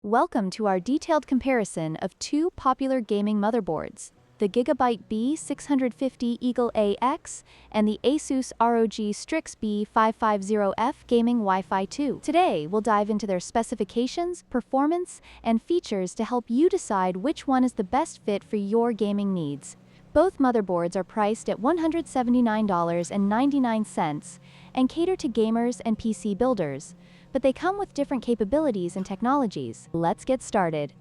Welcome to our detailed comparison of two popular gaming motherboards, the GIGABYTE B650 Eagle AX and the Asus ROG Strix B550F Gaming Wi-Fi 2. Today, we'll dive into their specifications, performance, and features to help you decide which one is the best fit for your gaming needs. Both motherboards are priced at $179.99 and cater to gamers and PC builders, but they come with different capabilities and technologies. Let's get started.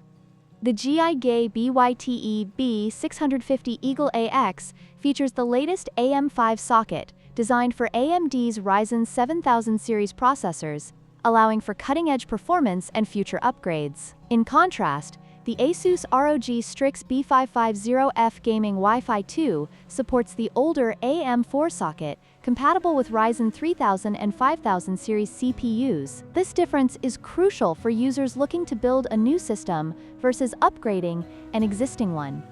The GIGABYTE B650 Eagle AX features the latest AM5 socket, designed for AMD's Ryzen 7000 series processors, allowing for cutting-edge performance and future upgrades. In contrast, the Asus ROG Strix B550F Gaming Wi-Fi 2 supports the older AM4 socket, compatible with Ryzen 3000 and 5000 series CPUs. This difference is crucial for users looking to build a new system versus upgrading an existing one.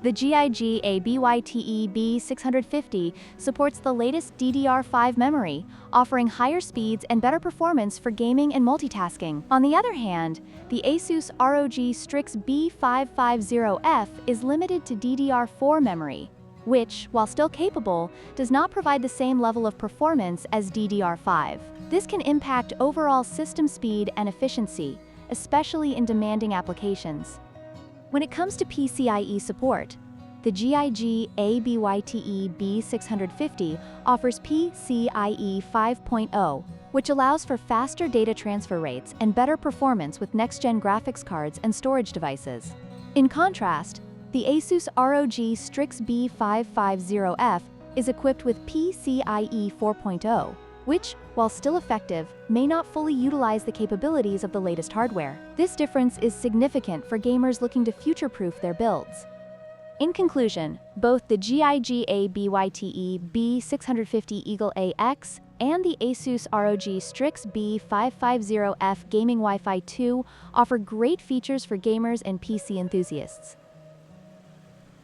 The GIGABYTE B650 supports the latest DDR5 memory, offering higher speeds and better performance for gaming and multitasking. On the other hand, the Asus ROG Strix B550F is limited to DDR4 memory, which, while still capable, does not provide the same level of performance as DDR5. This can impact overall system speed and efficiency, especially in demanding applications. When it comes to PCIe support, the GIGABYTE B650 offers PCIe 5.0, which allows for faster data transfer rates and better performance with next-gen graphics cards and storage devices. In contrast, the Asus ROG Strix B550F is equipped with PCIe 4.0, which, while still effective, may not fully utilize the capabilities of the latest hardware. This difference is significant for gamers looking to future-proof their builds. In conclusion, both the GIGABYTE B650 Eagle AX and the Asus ROG Strix B550F Gaming Wi-Fi 2 offer great features for gamers and PC enthusiasts.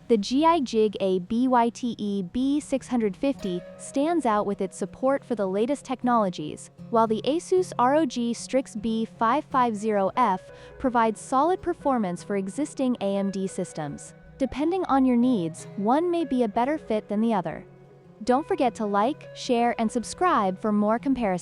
The GIGABYTE B650 stands out with its support for the latest technologies, while the Asus ROG Strix B550F provides solid performance for existing AMD systems. Depending on your needs, one may be a better fit than the other. Don't forget to like, share, and subscribe for more comparisons.